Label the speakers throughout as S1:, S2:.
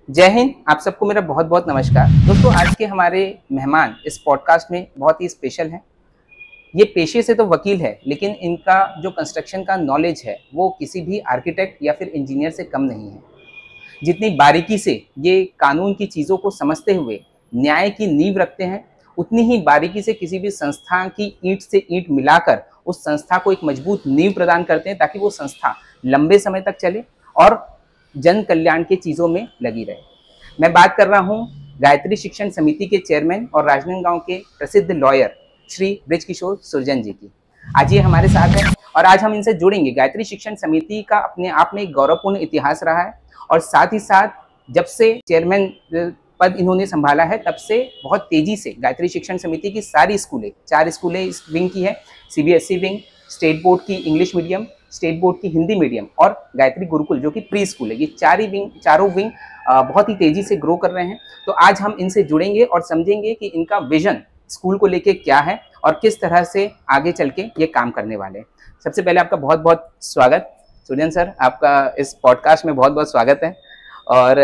S1: जय हिंद। आप सबको मेरा बहुत बहुत नमस्कार। दोस्तों, आज के हमारे मेहमान इस पॉडकास्ट में बहुत ही स्पेशल हैं। ये पेशे से तो वकील है, लेकिन इनका जो कंस्ट्रक्शन का नॉलेज है वो किसी भी आर्किटेक्ट या फिर इंजीनियर से कम नहीं है। जितनी बारीकी से ये कानून की चीज़ों को समझते हुए न्याय की नींव रखते हैं, उतनी ही बारीकी से किसी भी संस्था की ईंट से ईंट मिलाकर उस संस्था को एक मजबूत नींव प्रदान करते हैं, ताकि वो संस्था लंबे समय तक चले और जन कल्याण की चीज़ों में लगी रहे। मैं बात कर रहा हूँ गायत्री शिक्षण समिति के चेयरमैन और राजनांदगांव के प्रसिद्ध लॉयर श्री बृजकिशोर सुरजन जी की। आज ये हमारे साथ है और आज हम इनसे जुड़ेंगे। गायत्री शिक्षण समिति का अपने आप में एक गौरवपूर्ण इतिहास रहा है और साथ ही साथ जब से चेयरमैन पद इन्होंने संभाला है तब से बहुत तेजी से गायत्री शिक्षण समिति की सारी स्कूलें, 4 स्कूलें इस विंग की है, सीबीएसई विंग, स्टेट बोर्ड की इंग्लिश मीडियम, स्टेट बोर्ड की हिंदी मीडियम और गायत्री गुरुकुल जो कि प्री स्कूल है। ये चारों विंग बहुत ही तेजी से ग्रो कर रहे हैं। तो आज हम इनसे जुड़ेंगे और समझेंगे कि इनका विजन स्कूल को लेके क्या है और किस तरह से आगे चल के ये काम करने वाले हैं। सबसे पहले आपका बहुत बहुत स्वागत सुरजन सर, आपका इस पॉडकास्ट में बहुत बहुत स्वागत है। और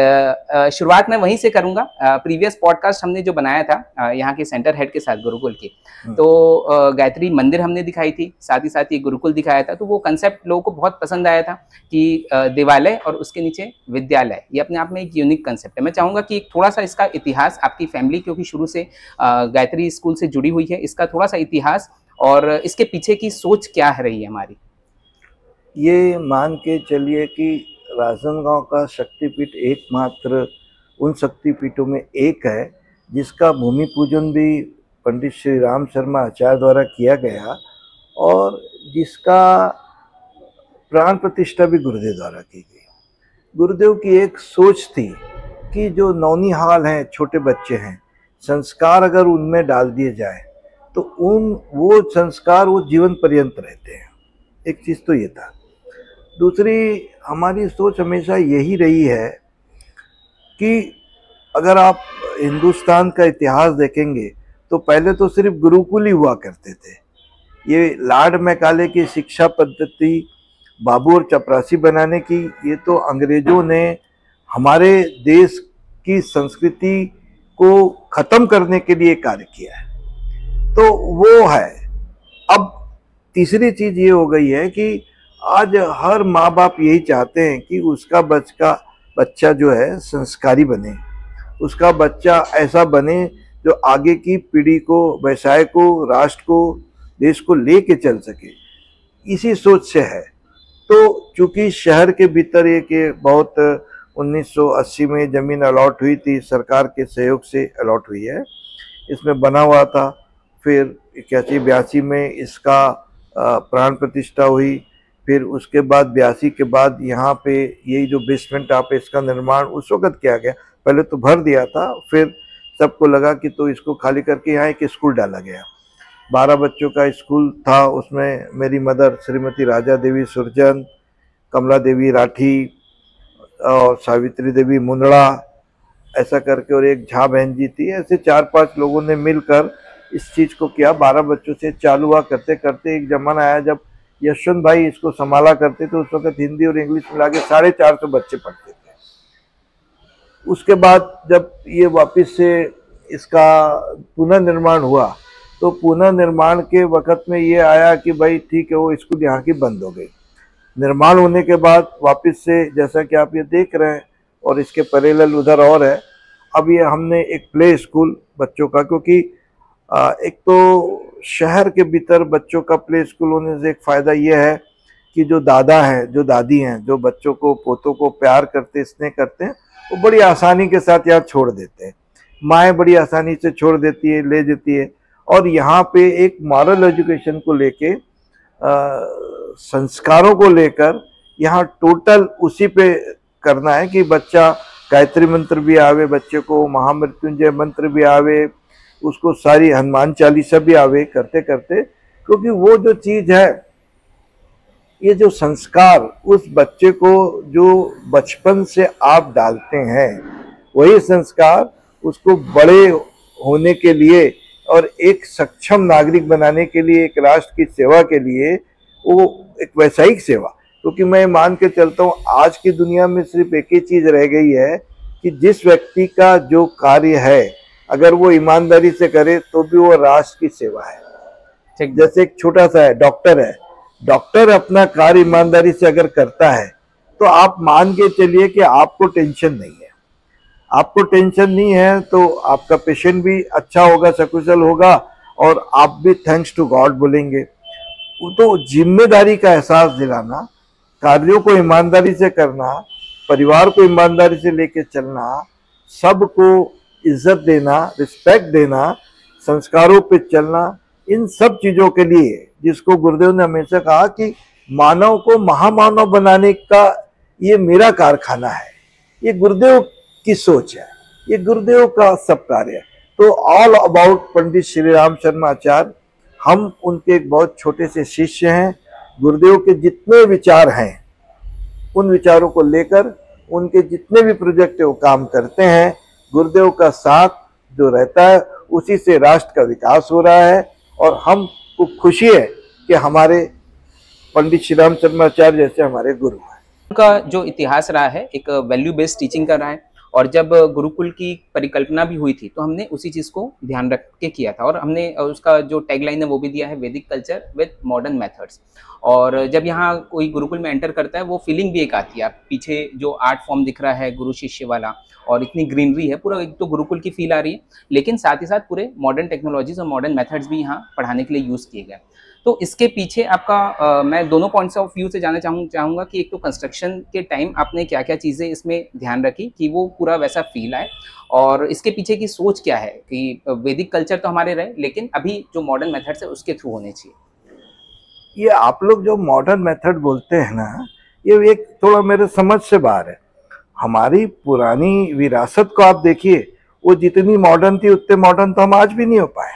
S1: शुरुआत मैं वहीं से करूंगा। प्रीवियस पॉडकास्ट हमने जो बनाया था यहाँ के सेंटर हेड के साथ गुरुकुल की, तो गायत्री मंदिर हमने दिखाई थी, साथ ही साथ ये गुरुकुल दिखाया था। तो वो कंसेप्ट लोगों को बहुत पसंद आया था कि देवालय और उसके नीचे विद्यालय, ये अपने आप में एक यूनिक कंसेप्ट है। मैं चाहूँगा कि थोड़ा सा इसका इतिहास, आपकी फैमिली क्योंकि शुरू से गायत्री स्कूल से जुड़ी हुई है, इसका थोड़ा सा इतिहास और इसके पीछे की सोच क्या रही है हमारी।
S2: ये मान के चलिए कि राजनांदगांव का शक्तिपीठ एकमात्र उन शक्तिपीठों में एक है जिसका भूमि पूजन भी पंडित श्री राम शर्मा आचार्य द्वारा किया गया और जिसका प्राण प्रतिष्ठा भी गुरुदेव द्वारा की गई। गुरुदेव की एक सोच थी कि जो नौनिहाल हैं, छोटे बच्चे हैं, संस्कार अगर उनमें डाल दिए जाए तो वो संस्कार वो जीवन पर्यंत रहते हैं। एक चीज़ तो ये था। दूसरी हमारी सोच हमेशा यही रही है कि अगर आप हिंदुस्तान का इतिहास देखेंगे तो पहले तो सिर्फ गुरुकुल ही हुआ करते थे। ये लॉर्ड मैकाले की शिक्षा पद्धति बाबू और चपरासी बनाने की, ये तो अंग्रेजों ने हमारे देश की संस्कृति को ख़त्म करने के लिए कार्य किया है, तो वो है। अब तीसरी चीज़ ये हो गई है कि आज हर माँ बाप यही चाहते हैं कि उसका बच्चा जो है संस्कारी बने, उसका बच्चा ऐसा बने जो आगे की पीढ़ी को, व्यवसाय को, राष्ट्र को, देश को लेके चल सके। इसी सोच से है। तो चूंकि शहर के भीतर एक बहुत 1980 में ज़मीन अलॉट हुई थी, सरकार के सहयोग से अलॉट हुई है, इसमें बना हुआ था। फिर 81-82 में इसका प्राण प्रतिष्ठा हुई। फिर उसके बाद 82 के बाद यहाँ पे यही जो बेसमेंट आप इसका निर्माण उस वक्त किया गया। पहले तो भर दिया था, फिर सबको लगा कि तो इसको खाली करके यहाँ एक स्कूल डाला गया। 12 बच्चों का स्कूल था। उसमें मेरी मदर श्रीमती राजा देवी सुरजन, कमला देवी राठी और सावित्री देवी मुंदड़ा, ऐसा करके, और एक झा बहन जी थी। ऐसे 4-5 लोगों ने मिलकर इस चीज़ को किया। 12 बच्चों से चालू हुआ। करते करते एक जमाना आया जब यशवंत भाई इसको संभाला करते थे। उस वक्त हिंदी और इंग्लिश मिला के 450 बच्चे पढ़ते थे। उसके बाद जब ये वापस से इसका पुनर्निर्माण हुआ तो पुनर्निर्माण के वक्त में ये आया कि भाई ठीक है, वो स्कूल यहाँ की बंद हो गई। निर्माण होने के बाद वापस से, जैसा कि आप ये देख रहे हैं और इसके पैरेलल उधर और है, अब ये हमने एक प्ले स्कूल बच्चों का, क्योंकि एक तो शहर के भीतर बच्चों का प्ले स्कूल होने से एक फ़ायदा ये है कि जो दादा हैं, जो दादी हैं, जो बच्चों को, पोतों को प्यार करते, स्नेह करते हैं, वो बड़ी आसानी के साथ यहाँ छोड़ देते हैं। माएँ बड़ी आसानी से छोड़ देती है, ले देती है। और यहाँ पे एक मॉरल एजुकेशन को लेके, संस्कारों को लेकर यहाँ टोटल उसी पे करना है कि बच्चा गायत्री मंत्र भी आवे, बच्चे को महामृत्युंजय मंत्र भी आवे, उसको सारी हनुमान चालीसा भी आवे करते करते। क्योंकि वो जो चीज़ है, ये जो संस्कार उस बच्चे को जो बचपन से आप डालते हैं, वही संस्कार उसको बड़े होने के लिए और एक सक्षम नागरिक बनाने के लिए, एक राष्ट्र की सेवा के लिए वो एक वैसायिक सेवा, क्योंकि मैं मान के चलता हूँ आज की दुनिया में सिर्फ एक ही चीज रह गई है कि जिस व्यक्ति का जो कार्य है अगर वो ईमानदारी से करे तो भी वो राष्ट्र की सेवा है। जैसे एक छोटा सा है, डॉक्टर अपना कार्य ईमानदारी से अगर करता है तो आप मान के चलिए कि आपको टेंशन नहीं है। आपको टेंशन नहीं है तो आपका पेशेंट भी अच्छा होगा, सकुशल होगा, और आप भी थैंक्स टू गॉड बोलेंगे। तो जिम्मेदारी का एहसास दिलाना, कार्यों को ईमानदारी से करना, परिवार को ईमानदारी से लेके चलना, सबको इज्जत देना, रिस्पेक्ट देना, संस्कारों पे चलना, इन सब चीजों के लिए जिसको गुरुदेव ने हमेशा कहा कि मानव को महामानव बनाने का ये मेरा कारखाना है, ये गुरुदेव की सोच है, ये गुरुदेव का सब कार्य है। तो ऑल अबाउट पंडित श्री राम शर्मा आचार्य, हम उनके एक बहुत छोटे से शिष्य हैं। गुरुदेव के जितने विचार हैं उन विचारों को लेकर उनके जितने भी प्रोजेक्ट वो काम करते हैं, गुरुदेव का साथ जो रहता है उसी से राष्ट्र का विकास हो रहा है। और हमको खुशी है कि हमारे पंडित श्री राम शर्मा आचार्य जैसे हमारे गुरु हैं।
S1: उनका जो इतिहास रहा है एक वैल्यू बेस्ड टीचिंग का रहा है, और जब गुरुकुल की परिकल्पना भी हुई थी तो हमने उसी चीज़ को ध्यान रख के किया था, और हमने उसका जो टैगलाइन है वो भी दिया है, वैदिक कल्चर विद मॉडर्न मेथड्स। और जब यहाँ कोई गुरुकुल में एंटर करता है वो फीलिंग भी एक आती है। आप पीछे जो आर्ट फॉर्म दिख रहा है गुरु शिष्य वाला, और इतनी ग्रीनरी है, पूरा एक तो गुरुकुल की फील आ रही है, लेकिन साथ ही साथ पूरे मॉडर्न टेक्नोलॉजीज और मॉडर्न मेथड्स भी यहाँ पढ़ाने के लिए यूज़ किए गए। तो इसके पीछे आपका मैं दोनों पॉइंट्स ऑफ व्यू से जानना चाहूँगा कि एक तो कंस्ट्रक्शन के टाइम आपने क्या क्या चीज़ें इसमें ध्यान रखी कि वो पूरा वैसा फील आए, और इसके पीछे की सोच क्या है कि वैदिक कल्चर तो हमारे रहे लेकिन अभी जो मॉडर्न मेथड्स है उसके थ्रू होने चाहिए।
S2: ये आप लोग जो मॉडर्न मेथड बोलते हैं ना, ये एक थोड़ा मेरे समझ से बाहर है। हमारी पुरानी विरासत को आप देखिए, वो जितनी मॉडर्न थी उतने मॉडर्न तो हम आज भी नहीं हो पाए।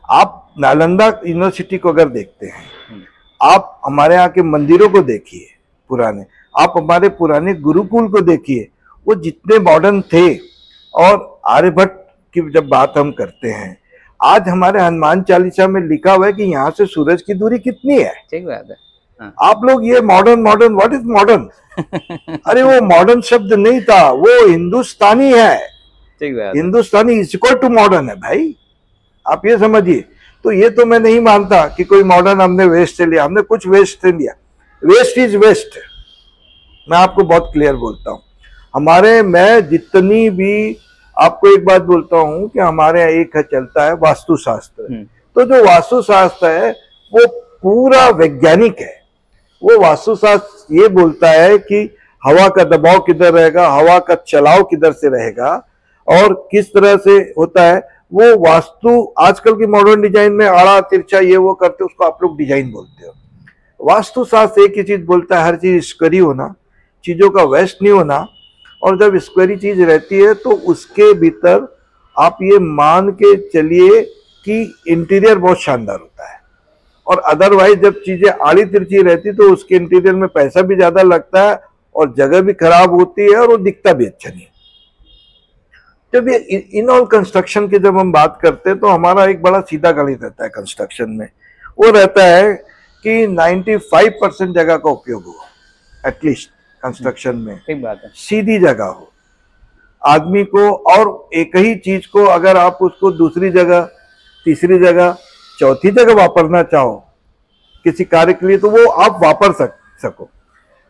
S2: आप नालंदा यूनिवर्सिटी को अगर देखते हैं, आप हमारे यहाँ के मंदिरों को देखिए पुराने, आप हमारे पुराने गुरुकुल को देखिए, वो जितने मॉडर्न थे। और आर्यभट्ट की जब बात हम करते हैं, आज हमारे हनुमान चालीसा में लिखा हुआ है कि यहाँ से सूरज की दूरी कितनी है।
S1: ठीक बात है। हाँ।
S2: आप लोग ये मॉडर्न व्हाट इज मॉडर्न? अरे वो मॉडर्न शब्द नहीं था, वो हिंदुस्तानी है।
S1: ठीक बात।
S2: हिंदुस्तानी इज इक्वल टू मॉडर्न है भाई, आप ये समझिए। तो ये तो मैं नहीं मानता कि कोई मॉडर्न हमने वेस्ट से लिया, हमने कुछ वेस्ट से लिया। वेस्ट इज वेस्ट, मैं आपको बहुत क्लियर बोलता हूँ। हमारे मैं जितनी भी आपको एक बात बोलता हूँ कि हमारे यहाँ एक चलता है वास्तुशास्त्र। तो जो वास्तुशास्त्र है वो पूरा वैज्ञानिक है। वो वास्तुशास्त्र ये बोलता है कि हवा का दबाव किधर रहेगा, हवा का चलाव किधर से रहेगा और किस तरह से होता है। वो वास्तु आजकल की मॉडर्न डिजाइन में आड़ा तिरछा ये वो करते, उसको आप लोग डिजाइन बोलते हो। वास्तुशास्त्र एक ही चीज बोलता है, हर चीज स्क्वायरी होना, चीजों का वेस्ट नहीं होना। और जब स्क्वायरी चीज रहती है तो उसके भीतर आप ये मान के चलिए कि इंटीरियर बहुत शानदार होता है। और अदरवाइज जब चीजें आड़ी तिरछी रहती तो उसके इंटीरियर में पैसा भी ज्यादा लगता है और जगह भी खराब होती है और वो दिखता भी अच्छा नहीं। जब ये इन ऑल कंस्ट्रक्शन की जब हम बात करते हैं तो हमारा एक बड़ा सीधा गणित रहता है कंस्ट्रक्शन में। वो रहता है कि 95% जगह का उपयोग हो एटलीस्ट कंस्ट्रक्शन में।
S1: ठीक बात है।
S2: सीधी जगह हो आदमी को, और एक ही चीज को अगर आप उसको दूसरी जगह, तीसरी जगह, चौथी जगह वापरना चाहो किसी कार्य के लिए तो वो आप वापर सको।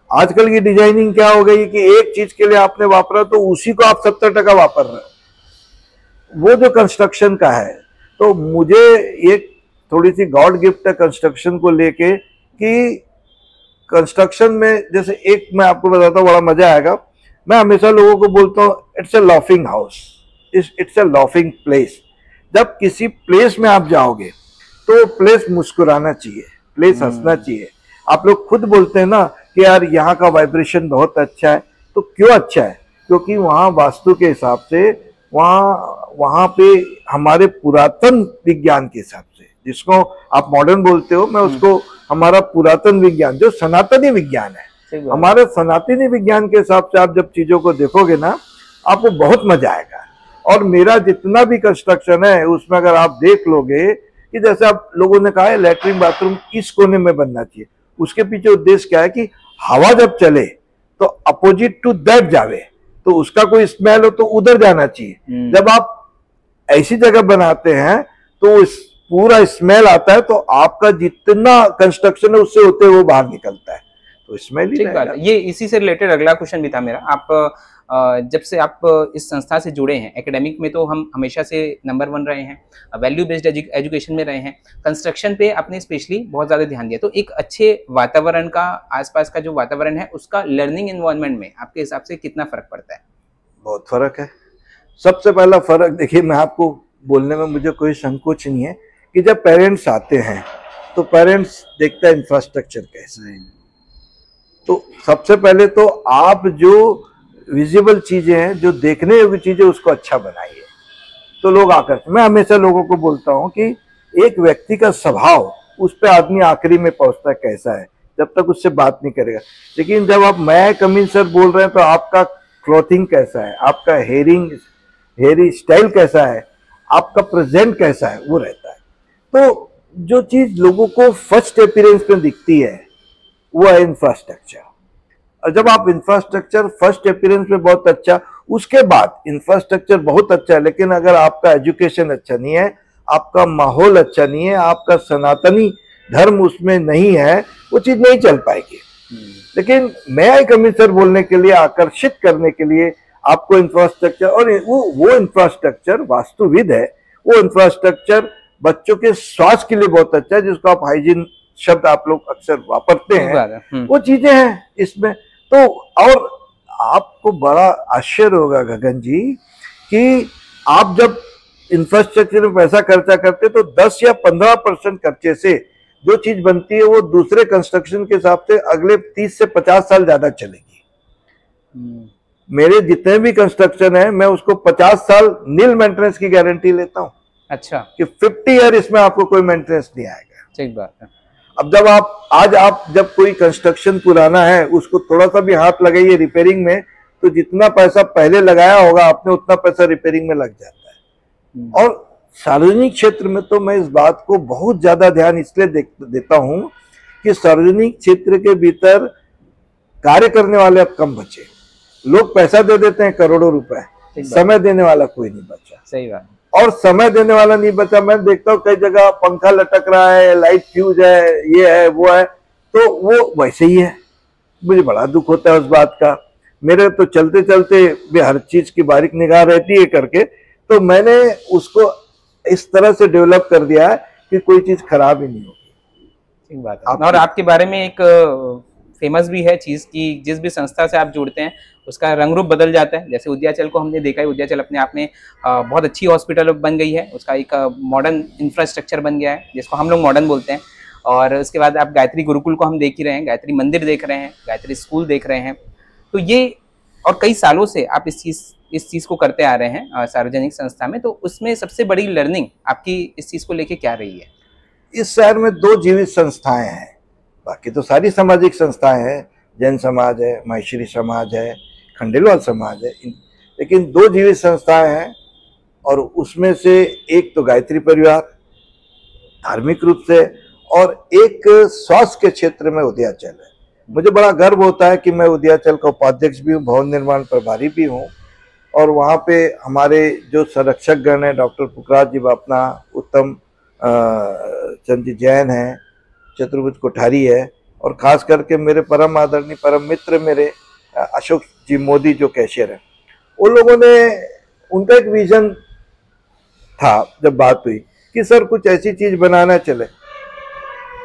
S2: आजकल की डिजाइनिंग क्या हो गई कि एक चीज के लिए आपने वापरा तो उसी को आप 70% वापर रहे हो। वो जो कंस्ट्रक्शन का है, तो मुझे एक थोड़ी सी गॉड गिफ्ट है कंस्ट्रक्शन को लेके कि कंस्ट्रक्शन में जैसे एक मैं आपको बताता हूँ, बड़ा मजा आएगा। मैं हमेशा लोगों को बोलता हूँ it's a laughing house, it's a laughing place. जब किसी प्लेस में आप जाओगे तो प्लेस मुस्कुराना चाहिए, प्लेस हंसना चाहिए। आप लोग खुद बोलते हैं ना कि यार यहाँ का वाइब्रेशन बहुत अच्छा है, तो क्यों अच्छा है? क्योंकि वहाँ वास्तु के हिसाब से वहाँ पे हमारे पुरातन विज्ञान के हिसाब से, जिसको आप मॉडर्न बोलते हो, मैं उसको हमारा पुरातन विज्ञान जो सनातनी विज्ञान है, हमारे सनातनी विज्ञान के हिसाब से आप जब चीजों को देखोगे ना आपको बहुत मजा आएगा। और मेरा जितना भी कंस्ट्रक्शन है उसमें अगर आप देख लोगे कि जैसे आप लोगों ने कहा है लैट्रिन बाथरूम इस कोने में बनना चाहिए, उसके पीछे उद्देश्य क्या है कि हवा जब चले तो अपोजिट टू दैट जावे, तो उसका कोई स्मेल हो तो उधर जाना चाहिए। जब आप ऐसी जगह बनाते हैं तो पूरा स्मेल आता है, तो आपका जितना कंस्ट्रक्शन है उससे होते वो बाहर निकलता है, तो स्मेल ही रहेगा।
S1: ये इसी से रिलेटेड अगला क्वेश्चन भी था मेरा। आप जब से आप इस संस्था से जुड़े हैं, एकेडमिक में तो हम हमेशा से नंबर 1 रहे हैं, वैल्यू बेस्ड एजुकेशन में रहे हैं, कंस्ट्रक्शन पे आपने स्पेशली बहुत ज़्यादा ध्यान दिया, तो एक अच्छे वातावरण का, आसपास का जो वातावरण है उसका लर्निंग एनवायरनमेंट में आपके हिसाब से कितना फर्क पड़ता है?
S2: बहुत फर्क है। सबसे पहला फर्क देखिए, मैं आपको बोलने में मुझे कोई संकोच नहीं है कि जब पेरेंट्स आते हैं तो पेरेंट्स देखता है इंफ्रास्ट्रक्चर कैसा है। तो सबसे पहले तो आप जो विजिबल चीजें हैं, जो देखने योग्य चीजें, उसको अच्छा बनाइए तो लोग आकर। मैं हमेशा लोगों को बोलता हूं कि एक व्यक्ति का स्वभाव, उस पर आदमी आखिरी में पहुंचता है कैसा है, जब तक उससे बात नहीं करेगा। लेकिन जब आप मैं कमिंग सर बोल रहे हैं तो आपका क्लॉथिंग कैसा है, आपका हेयर स्टाइल कैसा है, आपका प्रेजेंट कैसा है, वो रहता है। तो जो चीज लोगों को फर्स्ट अपीयरेंस में दिखती है वो है इंफ्रास्ट्रक्चर। और जब आप इंफ्रास्ट्रक्चर फर्स्ट अपीयरेंस में बहुत अच्छा, उसके बाद इंफ्रास्ट्रक्चर बहुत अच्छा है, लेकिन अगर आपका एजुकेशन अच्छा नहीं है, आपका माहौल अच्छा नहीं है, आपका सनातनी धर्म उसमें नहीं है, वो चीज नहीं चल पाएगी। लेकिन मैं एक अमित सर बोलने के लिए, आकर्षित करने के लिए आपको इंफ्रास्ट्रक्चर, और वो इंफ्रास्ट्रक्चर वास्तुविद है, वो इंफ्रास्ट्रक्चर बच्चों के स्वास्थ्य के लिए बहुत अच्छा है, जिसको आप हाइजीन शब्द आप लोग अक्सर वापरते हैं, वो चीजें हैं इसमें। तो और आपको बड़ा आश्चर्य होगा गगन जी कि आप जब इंफ्रास्ट्रक्चर में पैसा खर्चा करते तो 10 या 15% खर्चे से जो चीज बनती है वो दूसरे कंस्ट्रक्शन के हिसाब से अगले 30 से 50 साल ज्यादा चलेगी। मेरे जितने भी कंस्ट्रक्शन है, मैं उसको 50 साल नील मेंटेनेंस की गारंटी लेता हूँ।
S1: अच्छा, कि
S2: 50 ईयर इसमें आपको कोई मेंटेनेंस नहीं आएगा।
S1: ठीक बात है।
S2: अब जब कोई कंस्ट्रक्शन पुराना है, उसको थोड़ा सा भी हाथ लगाइए रिपेयरिंग में, तो जितना पैसा पहले लगाया होगा आपने, उतना पैसा रिपेयरिंग में लग जाता है। और सार्वजनिक क्षेत्र में तो मैं इस बात को बहुत ज्यादा ध्यान इसलिए देता हूं कि सार्वजनिक क्षेत्र के भीतर कार्य करने वाले अब कम बचे। लोग पैसा दे देते हैं करोड़ों रुपए, समय देने वाला कोई नहीं बचा।
S1: सही बात।
S2: और समय देने वाला नहीं बचा। मैं देखता हूँ कई जगह पंखा लटक रहा है, लाइट फ्यूज है, ये है वो है, तो वो वैसे ही है। मुझे बड़ा दुख होता है उस बात का। मेरे तो चलते चलते भी हर चीज की बारीक निगाह रहती है करके, तो मैंने उसको इस तरह से डेवलप कर दिया है कि कोई चीज खराब ही नहीं होगी।
S1: ठीक बात है। और आपके बारे में एक फेमस भी है चीज कि जिस भी संस्था से आप जुड़ते हैं उसका रंग रूप बदल जाता है। जैसे उद्याचल को हमने देखा है, उद्याचल अपने आप में बहुत अच्छी हॉस्पिटल बन गई है, उसका एक मॉडर्न इंफ्रास्ट्रक्चर बन गया है जिसको हम लोग मॉडर्न बोलते हैं। और उसके बाद आप गायत्री गुरुकुल को हम देख ही रहे हैं, गायत्री मंदिर देख रहे हैं, गायत्री स्कूल देख रहे हैं। तो ये और कई सालों से आप इस चीज को करते आ रहे हैं सार्वजनिक संस्था में, तो उसमें सबसे बड़ी लर्निंग आपकी इस चीज को लेके क्या रही है?
S2: इस शहर में 2 जीवित संस्थाएं हैं, बाकी तो सारी सामाजिक संस्थाएं हैं। जैन समाज है, माहेश्वरी समाज है, खंडेलवाल समाज है, लेकिन 2 जीवित संस्थाएं हैं। और उसमें से एक तो गायत्री परिवार धार्मिक रूप से, और एक स्वास्थ्य के क्षेत्र में उद्याचल है। मुझे बड़ा गर्व होता है कि मैं उद्याचल का उपाध्यक्ष भी हूँ, भवन निर्माण प्रभारी भी हूँ। और वहाँ पे हमारे जो संरक्षक गण हैं, डॉक्टर पुखराज जी बापना, उत्तम चंद जी जैन है, चतुर्भुज कोठारी है, और खास करके मेरे परम आदरणीय परम मित्र मेरे अशोक जी मोदी जो कैशियर है। उन लोगों ने, उनका एक विजन था जब बात हुई कि सर कुछ ऐसी चीज बनाना चले।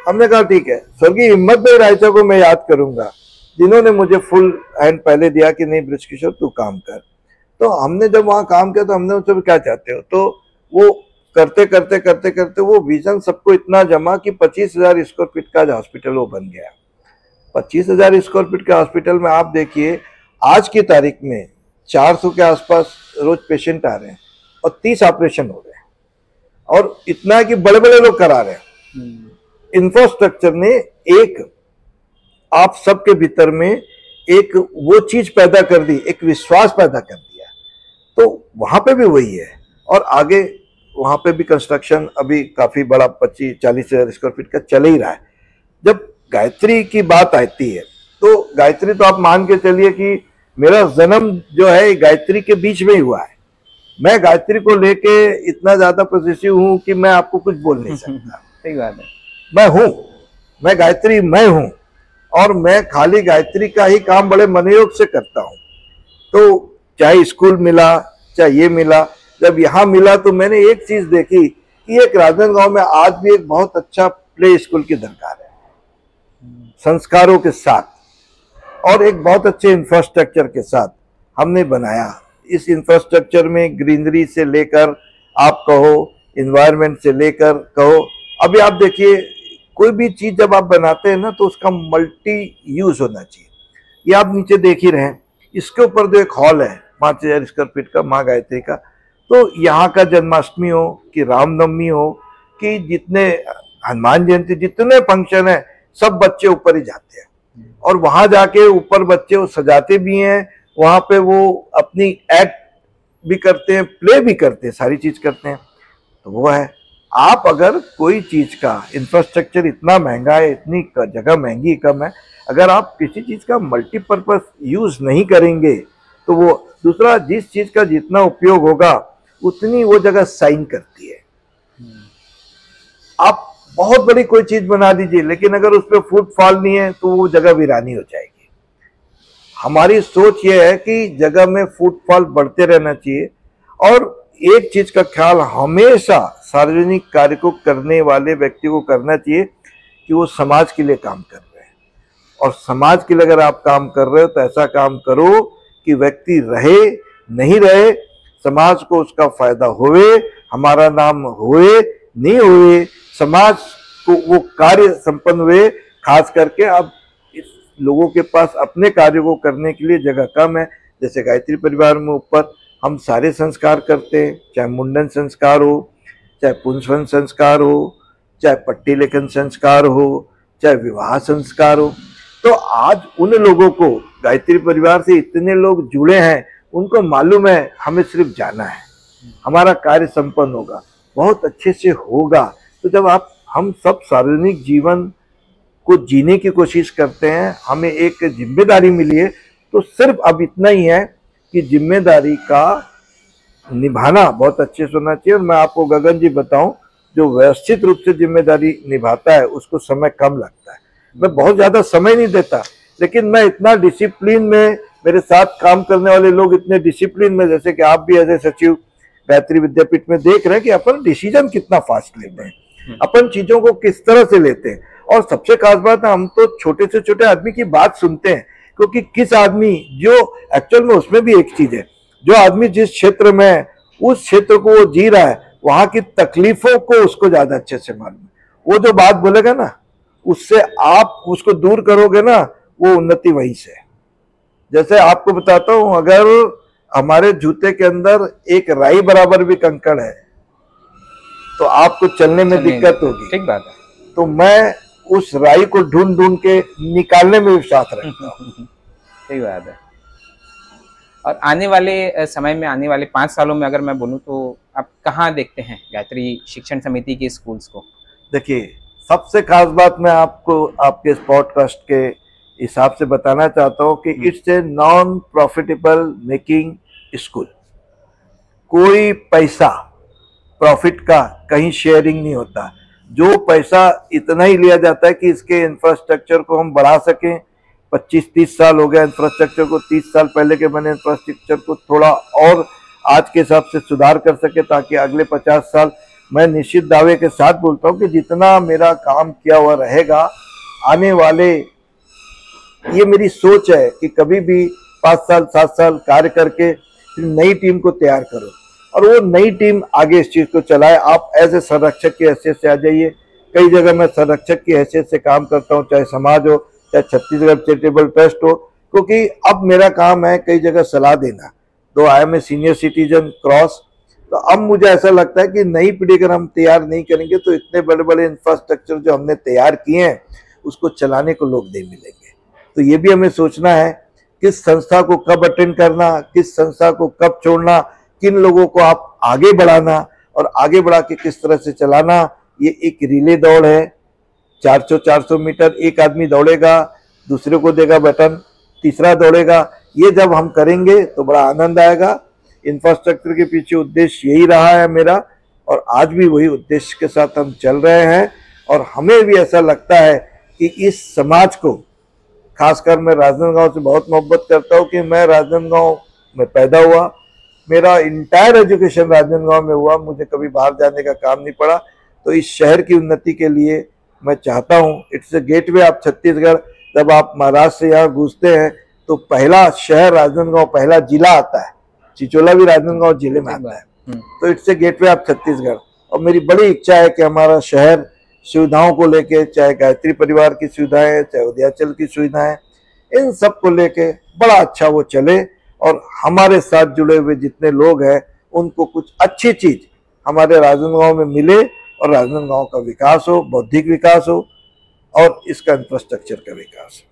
S2: हमने कहा ठीक है। स्वर्गीय हिम्मत भाई रायचा को मैं याद करूंगा, जिन्होंने मुझे फुल हैंड पहले दिया कि नहीं बृजकिशोर तू काम कर। तो हमने जब वहाँ काम किया तो हमने उनसे क्या चाहते हो, तो वो करते करते करते करते वो विजन सबको इतना जमा कि 25,000 स्क्वायर फीट का हॉस्पिटल वो बन गया। 25,000 स्क्वायर फीट के हॉस्पिटल में आप देखिए आज की तारीख में 400 के आसपास रोज पेशेंट आ रहे हैं और 30 ऑपरेशन हो रहे हैं, और इतना है कि बड़े बड़े लोग करा रहे हैं। इंफ्रास्ट्रक्चर ने एक आप सबके भीतर में एक वो चीज पैदा कर दी, एक विश्वास पैदा कर दिया। तो वहां पे भी वही है, और आगे वहां पे भी कंस्ट्रक्शन अभी काफी बड़ा 25-40 हज़ार स्क्वायर फीट का चल ही रहा है। जब गायत्री की बात आती है तो गायत्री तो आप मान के चलिए कि मेरा जन्म जो है गायत्री के बीच में ही हुआ है। मैं गायत्री को लेके इतना ज्यादा पॉजिटिव हूं कि मैं आपको कुछ बोल नहीं सकता।
S1: सही बात है।
S2: मैं हूं, मैं गायत्री मैं हूं, और मैं खाली गायत्री का ही काम बड़े मनोयोग से करता हूं। तो चाहे स्कूल मिला, चाहे ये मिला, जब यहाँ मिला तो मैंने एक चीज देखी कि एक राजनांदगांव में आज भी एक बहुत अच्छा प्ले स्कूल की दरकार है, संस्कारों के साथ और एक बहुत अच्छे इंफ्रास्ट्रक्चर के साथ हमने बनाया। इस इंफ्रास्ट्रक्चर में ग्रीनरी से लेकर आप कहो, इन्वायरमेंट से लेकर कहो, अभी आप देखिए कोई भी चीज जब आप बनाते हैं ना तो उसका मल्टी यूज होना चाहिए। ये आप नीचे देख ही रहे हैं, इसके ऊपर जो एक हॉल है 5000 स्क्वायर फीट का माँ गायत्री का, तो यहाँ का जन्माष्टमी हो कि रामनवमी हो कि जितने हनुमान जयंती जितने फंक्शन है सब बच्चे ऊपर ही जाते हैं और वहां जाके ऊपर बच्चे वो सजाते भी हैं, वहां पे वो अपनी एक्ट भी करते हैं, प्ले भी करते हैं, सारी चीज करते हैं। तो वो है, आप अगर कोई चीज का इंफ्रास्ट्रक्चर इतना महंगा है, इतनी जगह महंगी कम है, अगर आप किसी चीज का मल्टीपर्पज यूज नहीं करेंगे तो वो दूसरा जिस चीज का जितना उपयोग होगा उतनी वो जगह साइन करती है। आप बहुत बड़ी कोई चीज बना दीजिए लेकिन अगर उस पर फुटफॉल नहीं है तो वो जगह वीरानी हो जाएगी। हमारी सोच ये है कि जगह में फुटफॉल बढ़ते रहना चाहिए और एक चीज का ख्याल हमेशा सार्वजनिक कार्य को करने वाले व्यक्ति को करना चाहिए कि वो समाज के लिए काम कर रहे हैं, और समाज के लिए अगर आप काम कर रहे हो तो ऐसा काम करो कि व्यक्ति रहे नहीं रहे, समाज को उसका फायदा होवे, हमारा नाम होए नहीं होए, समाज को वो कार्य संपन्न हुए। खास करके अब इस लोगों के पास अपने कार्य को करने के लिए जगह कम है। जैसे गायत्री परिवार में ऊपर हम सारे संस्कार करते हैं, चाहे मुंडन संस्कार हो, चाहे पुंसवन संस्कार हो, चाहे पट्टी लेखन संस्कार हो, चाहे विवाह संस्कार हो। तो आज उन लोगों को गायत्री परिवार से इतने लोग जुड़े हैं, उनको मालूम है हमें सिर्फ जाना है, हमारा कार्य संपन्न होगा, बहुत अच्छे से होगा। तो जब हम सब सार्वजनिक जीवन को जीने की कोशिश करते हैं, हमें एक जिम्मेदारी मिली है, तो सिर्फ अब इतना ही है कि जिम्मेदारी का निभाना बहुत अच्छे से होना चाहिए। और मैं आपको गगन जी बताऊं, जो व्यवस्थित रूप से जिम्मेदारी निभाता है उसको समय कम लगता है। मैं बहुत ज्यादा समय नहीं देता, लेकिन मैं इतना डिसिप्लिन में, मेरे साथ काम करने वाले लोग इतने डिसिप्लिन में, जैसे कि आप भी एज ए सचिव गायत्री विद्यापीठ में देख रहे हैं कि अपन डिसीजन कितना फास्ट लेते हैं, अपन चीजों को किस तरह से लेते हैं। और सबसे खास बात है, हम तो छोटे से छोटे आदमी की बात सुनते हैं, क्योंकि किस आदमी जो एक्चुअल में, उसमें भी एक चीज है, जो आदमी जिस क्षेत्र में है उस क्षेत्र को वो जी रहा है, वहां की तकलीफों को उसको ज्यादा अच्छे से मालूम है। वो जो बात बोलेगा ना, उससे आप उसको दूर करोगे ना, वो उन्नति वहीं से है। जैसे आपको बताता हूं, अगर हमारे जूते के अंदर एक राई बराबर भी कंकड़ है तो आपको चलने में दिक्कत होगी।
S1: ठीक बात है।
S2: तो मैं उस राई को ढूंढ ढूंढ के निकालने में विश्वास रखता हूँ।
S1: सही बात है। और आने वाले समय में, आने वाले 5 सालों में अगर मैं बोलूँ तो आप कहाँ देखते हैं गायत्री शिक्षण समिति के स्कूल्स को?
S2: देखिए, सबसे खास बात मैं आपको आपके इस पॉडकास्ट के हिसाब से बताना चाहता हूँ कि it's a non profitable making school. कोई पैसा प्रॉफिट का कहीं शेयरिंग नहीं होता। जो पैसा इतना ही लिया जाता है कि इसके इंफ्रास्ट्रक्चर को हम बढ़ा सकें। 25-30 साल हो गया इंफ्रास्ट्रक्चर को, 30 साल पहले के बने इंफ्रास्ट्रक्चर को थोड़ा और आज के हिसाब से सुधार कर सके, ताकि अगले 50 साल, मैं निश्चित दावे के साथ बोलता हूँ कि जितना मेरा काम किया हुआ रहेगा आने वाले, ये मेरी सोच है कि कभी भी 5 साल 7 साल कार्य करके फिर नई टीम को तैयार करो और वो नई टीम आगे इस चीज को चलाए। आप एज ए संरक्षक की हैसियत से आ जाइए। कई जगह मैं संरक्षक की हैसियत से काम करता हूँ, चाहे समाज हो, चाहे छत्तीसगढ़ चैरिटेबल ट्रस्ट हो, क्योंकि अब मेरा काम है कई जगह सलाह देना। दो I am a senior citizen cross, तो अब मुझे ऐसा लगता है कि नई पीढ़ी अगर हम तैयार नहीं करेंगे तो इतने बड़े बड़े इंफ्रास्ट्रक्चर जो हमने तैयार किए हैं उसको चलाने को लोग नहीं मिलेंगे। तो ये भी हमें सोचना है किस संस्था को कब अटेंड करना, किस संस्था को कब छोड़ना, किन लोगों को आप आगे बढ़ाना और आगे बढ़ा के किस तरह से चलाना। ये एक रिले दौड़ है, 400 मीटर एक आदमी दौड़ेगा, दूसरे को देगा बटन, तीसरा दौड़ेगा। ये जब हम करेंगे तो बड़ा आनंद आएगा। इंफ्रास्ट्रक्चर के पीछे उद्देश्य यही रहा है मेरा, और आज भी वही उद्देश्य के साथ हम चल रहे हैं। और हमें भी ऐसा लगता है कि इस समाज को, खासकर मैं राजनांदगांव से बहुत मोहब्बत करता हूँ कि मैं राजनांदगांव में पैदा हुआ, मेरा इंटायर एजुकेशन राजनांदगांव में हुआ, मुझे कभी बाहर जाने का काम नहीं पड़ा। तो इस शहर की उन्नति के लिए मैं चाहता हूँ, it's a gateway of Chhattisgarh. जब आप महाराष्ट्र से यहाँ घुसते हैं तो पहला शहर राजनांदगांव, पहला जिला आता है, चिचोला भी राजनांदगांव जिले में आता है। तो it's a gateway of Chhattisgarh. और मेरी बड़ी इच्छा है कि हमारा शहर सुविधाओं को लेके, चाहे गायत्री परिवार की सुविधाएं, चाहे उदयाचल की सुविधाएं, इन सब को लेके बड़ा अच्छा वो चले, और हमारे साथ जुड़े हुए जितने लोग हैं उनको कुछ अच्छी चीज हमारे राजनांदगांव में मिले, और राजनांदगांव का विकास हो, बौद्धिक विकास हो, और इसका इंफ्रास्ट्रक्चर का विकास हो।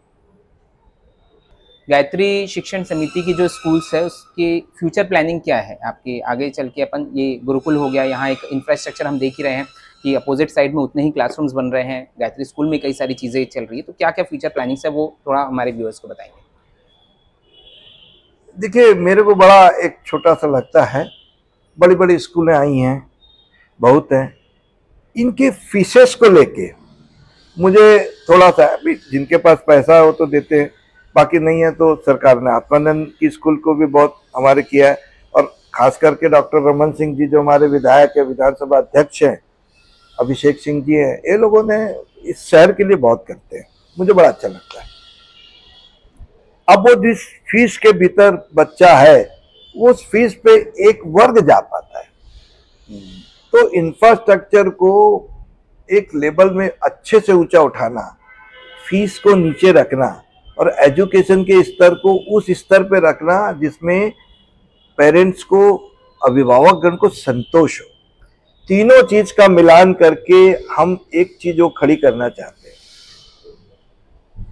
S1: गायत्री शिक्षण समिति की जो स्कूल्स है उसकी फ्यूचर प्लानिंग क्या है आपके? आगे चल के अपन, ये गुरुकुल हो गया, यहाँ एक इंफ्रास्ट्रक्चर हम देख ही रहे हैं कि अपोजिट साइड में उतने ही क्लासरूम्स बन रहे हैं, गायत्री स्कूल में कई सारी चीज़ें चल रही है, तो क्या क्या फ्यूचर प्लानिंग है वो थोड़ा हमारे व्यूअर्स को बताएंगे।
S2: देखिए, मेरे को बड़ा एक छोटा सा लगता है, बड़ी बड़ी स्कूलें आई हैं, बहुत हैं, इनके फीसेस को लेके मुझे थोड़ा सा, अभी जिनके पास पैसा हो तो देते हैं, बाकी नहीं है तो सरकार ने आत्मानंद की स्कूल को भी बहुत हमारे किया है। और खास करके डॉक्टर रमन सिंह जी जो हमारे विधायक है, विधानसभा अध्यक्ष हैं, अभिषेक सिंह जी हैं, ये लोगों ने इस शहर के लिए बहुत करते हैं, मुझे बड़ा अच्छा लगता है। अब वो जिस फीस के भीतर बच्चा है, वो उस फीस पे एक वर्ग जा पाता है। तो इंफ्रास्ट्रक्चर को एक लेवल में अच्छे से ऊंचा उठाना, फीस को नीचे रखना, और एजुकेशन के स्तर को उस स्तर पे रखना जिसमें पेरेंट्स को, अभिभावकगण को संतोष हो, तीनों चीज का मिलान करके हम एक चीज वो खड़ी करना चाहते हैं।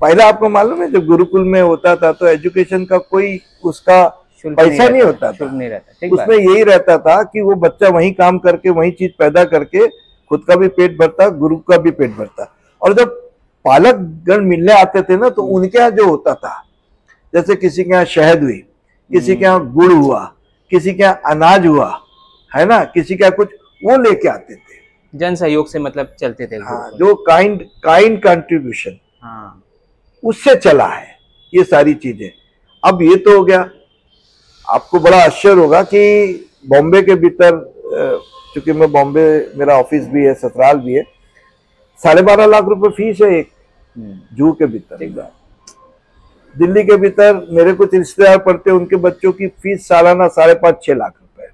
S2: पहले आपको मालूम है, जब गुरुकुल में होता था तो एजुकेशन का कोई उसका पैसा नहीं होता था, उसमें यही रहता था कि वो बच्चा वहीं काम करके, वहीं चीज पैदा करके खुद का भी पेट भरता, गुरु का भी पेट भरता। और जब पालक गण मिलने आते थे ना, तो उनके यहाँ जो होता था, जैसे किसी के यहाँ शहद हुई, किसी के यहाँ गुड़ हुआ, किसी के यहाँ अनाज हुआ, है ना, किसी के यहाँ कुछ, वो लेके आते थे,
S1: जन सहयोग से मतलब चलते थे।
S2: हाँ, जो काइंड कंट्रीब्यूशन, हाँ, उससे चला है ये सारी चीजें। अब ये तो हो गया। आपको बड़ा आश्चर्य होगा कि बॉम्बे के भीतर, चूंकि मैं बॉम्बे, मेरा ऑफिस भी है, ससुराल भी है, 12.5 लाख रुपए फीस है एक जू के भीतर। दिल्ली के भीतर मेरे कुछ रिश्तेदार पढ़ते, उनके बच्चों की फीस सालाना 5.5-6 लाख रुपए।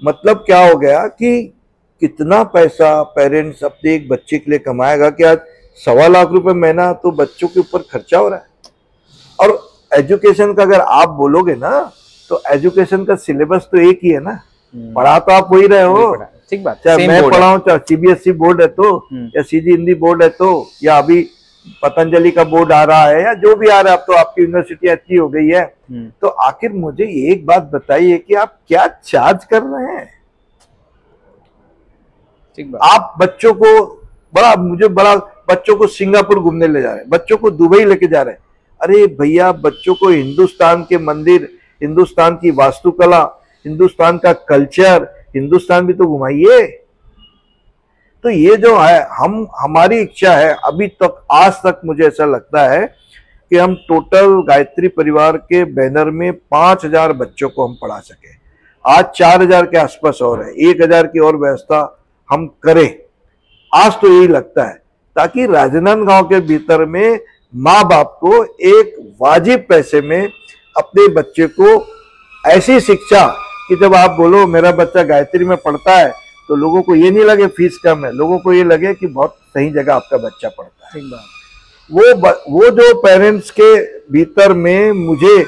S2: मतलब क्या हो गया कि कितना पैसा पेरेंट्स अपने एक बच्चे के लिए कमाएगा कि आज 1.25 लाख रुपए महीना तो बच्चों के ऊपर खर्चा हो रहा है। और एजुकेशन का अगर आप बोलोगे ना, तो एजुकेशन का सिलेबस तो एक ही है ना, पढ़ा तो आप वही रहे हो,
S1: ठीक बात,
S2: चाहे मैं पढ़ाऊं, चाहे सीबीएसई बोर्ड है तो, या सीजी हिंदी बोर्ड है तो, या अभी पतंजलि का बोर्ड आ रहा है, या जो भी आ रहा है, अब तो आपकी यूनिवर्सिटी अच्छी हो गई है। तो आखिर मुझे एक बात बताइए कि आप क्या चार्ज कर रहे हैं? आप बच्चों को बच्चों को सिंगापुर घूमने ले जा रहे हैं, बच्चों को दुबई लेके जा रहे हैं। अरे भैया, बच्चों को हिंदुस्तान के मंदिर, हिंदुस्तान की वास्तुकला, हिंदुस्तान का कल्चर, हिंदुस्तान भी तो घुमाइए। तो ये जो है, हमारी इच्छा है, अभी तक, आज तक मुझे ऐसा लगता है कि हम टोटल गायत्री परिवार के बैनर में 5,000 बच्चों को हम पढ़ा सके। आज 4,000 के आसपास और है, 1,000 की और व्यवस्था हम करें, आज तो यही लगता है, ताकि राजनांदगांव के भीतर में माँ बाप को एक वाजिब पैसे में अपने बच्चे को ऐसी शिक्षा कि जब आप बोलो मेरा बच्चा गायत्री में पढ़ता है, तो लोगों को ये नहीं लगे फीस कम है, लोगों को ये लगे कि बहुत सही जगह आपका बच्चा पढ़ता है। वो जो पेरेंट्स के भीतर में मुझे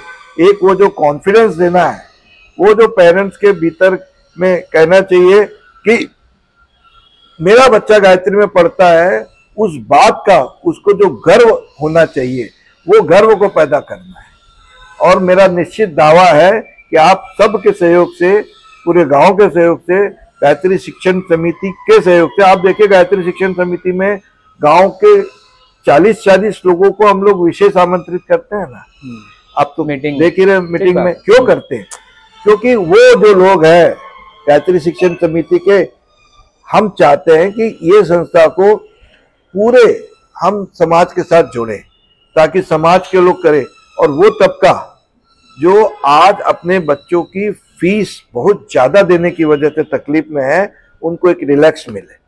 S2: एक वो जो कॉन्फिडेंस देना है, वो जो पेरेंट्स के भीतर में कहना चाहिए कि मेरा बच्चा गायत्री में पढ़ता है, उस बात का उसको जो गर्व होना चाहिए, वो गर्व को पैदा करना है। और मेरा निश्चित दावा है कि आप सबके सहयोग से, पूरे गांव के सहयोग से, गायत्री शिक्षण समिति के सहयोग से, आप देखिए गायत्री शिक्षण समिति में गांव के 40-40 लोगों को हम लोग विशेष आमंत्रित करते हैं ना। आप तो देख ही रहे मीटिंग में क्यों करते हैं, क्योंकि वो जो लोग हैं गायत्री शिक्षण समिति के, हम चाहते हैं कि ये संस्था को पूरे हम समाज के साथ जोड़े, ताकि समाज के लोग करें। और वो तबका जो आज अपने बच्चों की फीस बहुत ज्यादा देने की वजह से तकलीफ में है, उनको एक रिलैक्स मिले।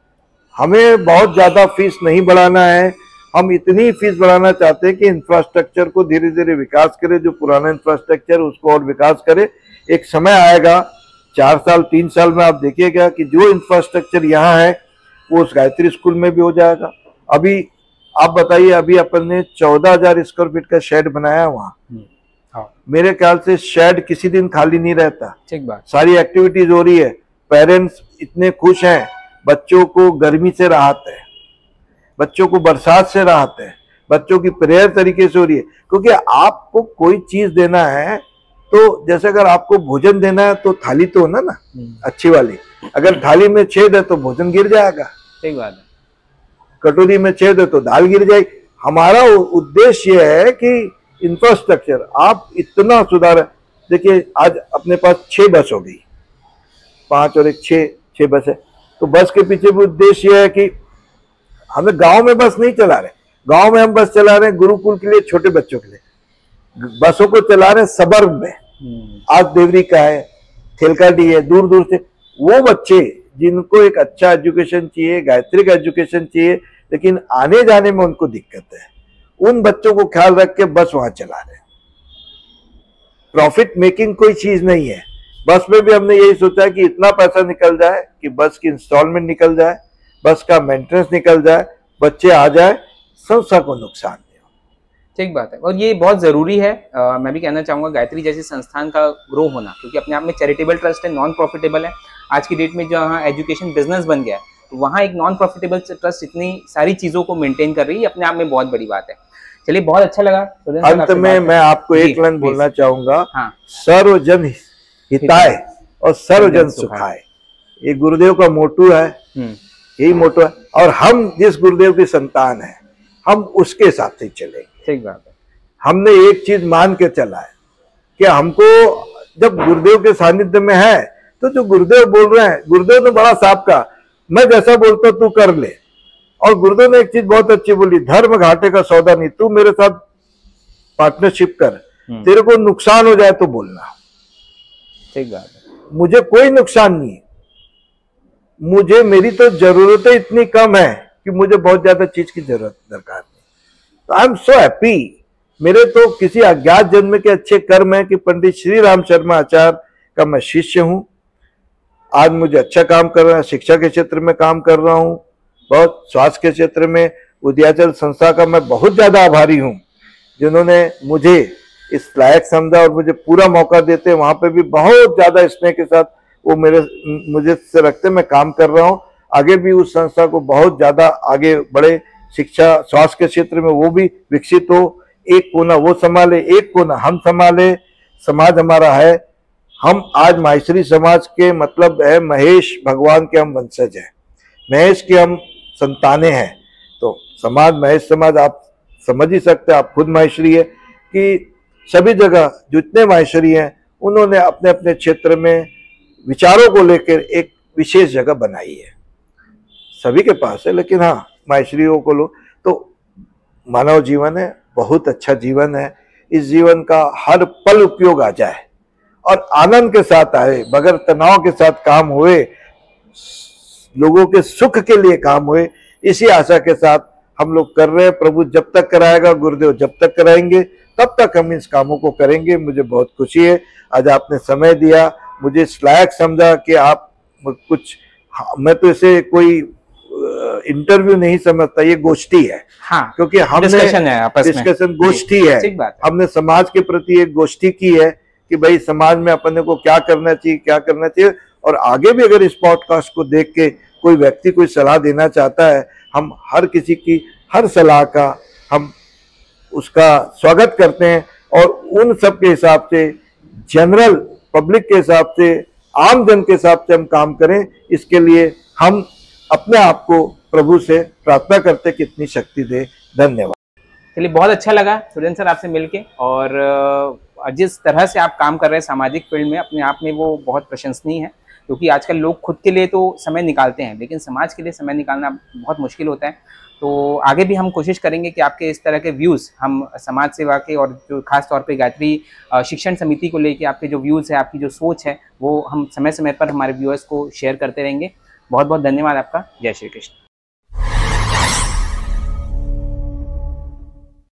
S2: हमें बहुत ज्यादा फीस नहीं बढ़ाना है, हम इतनी फीस बढ़ाना चाहते हैं कि इंफ्रास्ट्रक्चर को धीरे धीरे विकास करे, जो पुराना इंफ्रास्ट्रक्चर उसको और विकास करे। एक समय आएगा 4 साल 3 साल में, आप देखिएगा कि जो इंफ्रास्ट्रक्चर यहाँ है वो उस गायत्री स्कूल में भी हो जाएगा। अभी आप बताइए, अभी अपन ने 14,000 स्क्वायर फीट का शेड बनाया वहाँ। मेरे ख्याल से शेड किसी दिन खाली नहीं रहता।
S1: ठीक बात।
S2: सारी एक्टिविटीज हो रही है, पेरेंट्स इतने खुश हैं, बच्चों को गर्मी से राहत है, बच्चों को बरसात से राहत है, बच्चों की प्रेयर तरीके से हो रही है। क्योंकि आपको कोई चीज देना है तो जैसे अगर आपको भोजन देना है तो थाली तो होना ना अच्छी वाली। अगर थाली में छेद है तो भोजन गिर जाएगा।
S1: ठीक बात है।
S2: कटोरी में छेद है तो दाल गिर जाएगी। हमारा उद्देश्य ये है कि इंफ्रास्ट्रक्चर आप इतना सुधार। देखिए आज अपने पास 6 बस हो गई, 5 और एक 6 बस है। तो बस के पीछे भी उद्देश्य ये है कि हमें गांव में बस नहीं चला रहे, गांव में हम बस चला रहे हैं गुरुकुल के लिए, छोटे बच्चों के लिए। बसों को चला रहे हैं सबर्ब में। आज देवरी का है, थेलकाडी है, दूर दूर से वो बच्चे जिनको एक अच्छा एजुकेशन चाहिए, गायत्री का एजुकेशन चाहिए, लेकिन आने जाने में उनको दिक्कत है, उन बच्चों को ख्याल रख के बस वहां चला रहे हैं। प्रॉफिट मेकिंग कोई चीज नहीं है। बस में भी हमने यही सोचा है कि इतना पैसा निकल जाए कि बस की इंस्टॉलमेंट निकल जाए, बस का मेंटेनेंस निकल जाए, बच्चे आ जाए, संस्था को नुकसान नहीं हो।
S1: ठीक बात है, और ये बहुत जरूरी है। मैं भी कहना चाहूंगा गायत्री जैसे संस्थान का ग्रो होना, क्योंकि अपने आप में चैरिटेबल ट्रस्ट है, नॉन प्रॉफिटेबल है। आज की डेट में जहाँ एजुकेशन बिजनेस बन गया है, तो वहाँ एक नॉन प्रॉफिटेबल ट्रस्ट इतनी सारी चीजों को मेंटेन कर रही है, अपने आप में बहुत बड़ी बात है। चलिए, बहुत अच्छा लगा।
S2: अंत में मैं आपको एक लाइन बोलना चाहूंगा,
S1: हाँ।
S2: सर्वजन हिताय और सर्वजन सुखाय, ये गुरुदेव का मोटो है, यही मोटो है। और हम जिस गुरुदेव की संतान है, हम उसके साथ ही चलेंगे। ठीक बात है। हमने एक चीज मान के चला है कि हमको जब गुरुदेव के सानिध्य में है तो जो गुरुदेव बोल रहे हैं, गुरुदेव ने बड़ा साफ कहा, मैं जैसा बोलता तू कर ले। और गुरुदेव ने एक चीज बहुत अच्छी बोली, धर्म घाटे का सौदा नहीं, तू मेरे साथ पार्टनरशिप कर, तेरे को नुकसान हो जाए तो बोलना। ठीक बात है। मुझे कोई नुकसान नहीं है, मुझे मेरी तो जरूरतें इतनी कम है कि मुझे बहुत ज्यादा चीज की जरूरत दरकार नहीं। तो आई एम सो हैप्पी। मेरे तो किसी अज्ञात जन्म के अच्छे कर्म है कि पंडित श्री राम शर्मा आचार्य का मैं शिष्य हूं। आज मुझे अच्छा काम कर रहा है, शिक्षा के क्षेत्र में काम कर रहा हूं, बहुत स्वास्थ्य के क्षेत्र में उदयाचल संस्था का मैं बहुत ज्यादा आभारी हूं, जिन्होंने मुझे इस लायक समझा और मुझे पूरा मौका देते। वहां पे भी बहुत ज्यादा स्नेह के साथ वो मुझे से रखते, मैं काम कर रहा हूँ। आगे भी उस संस्था को बहुत ज्यादा आगे बढ़े, शिक्षा स्वास्थ्य के क्षेत्र में वो भी विकसित हो। एक कोना वो संभाले, एक कोना हम संभाले। समाज हमारा है, हम आज माहेश्वरी समाज के मतलब है महेश भगवान के हम वंशज हैं, महेश के हम संतानें हैं। तो समाज महेश समाज आप समझ ही सकते हैं, आप खुद माहेश्वरी है कि सभी जगह जितने माहेश्वरी हैं उन्होंने अपने अपने क्षेत्र में विचारों को लेकर एक विशेष जगह बनाई है। सभी के पास है, लेकिन हाँ माहेश्वरियों को लो तो मानव जीवन है, बहुत अच्छा जीवन है। इस जीवन का हर पल उपयोग आ जाए और आनंद के साथ आए, बगैर तनाव के साथ काम हुए, लोगों के सुख के लिए काम हुए, इसी आशा के साथ हम लोग कर रहे हैं। प्रभु जब तक कराएगा, गुरुदेव जब तक कराएंगे, तब तक हम इस कामों को करेंगे। मुझे बहुत खुशी है आज आपने समय दिया, मुझे इस लायक समझा कि आप कुछ, मैं तो इसे कोई इंटरव्यू नहीं समझता, ये गोष्ठी है। हाँ, क्योंकि हमने डिस्कशन गोष्ठी है, हमने समाज के प्रति एक गोष्ठी की है कि भाई समाज में अपने को क्या करना चाहिए, क्या करना चाहिए। और आगे भी अगर इस पॉडकास्ट को देख के कोई व्यक्ति कोई सलाह देना चाहता है, हम हर किसी की हर सलाह का हम उसका स्वागत करते हैं। और उन सब के हिसाब से, जनरल पब्लिक के हिसाब से, आम जन के हिसाब से हम काम करें, इसके लिए हम अपने आप को प्रभु से प्रार्थना करते कि इतनी शक्ति दे। धन्यवाद।
S1: चलिए, बहुत अच्छा लगा सुरेंद्र सर आपसे मिलके, और जिस तरह से आप काम कर रहे हैं सामाजिक फील्ड में, अपने आप में वो बहुत प्रशंसनीय है। क्योंकि आजकल लोग खुद के लिए तो समय निकालते हैं, लेकिन समाज के लिए समय निकालना बहुत मुश्किल होता है। तो आगे भी हम कोशिश करेंगे कि आपके इस तरह के व्यूज़ हम समाज सेवा के, और जो खास तौर पे गायत्री शिक्षण समिति को लेके आपके जो व्यूज़ है, आपकी जो सोच है, वो हम समय समय पर हमारे व्यूअर्स को शेयर करते रहेंगे। बहुत बहुत धन्यवाद आपका। जय श्री कृष्ण।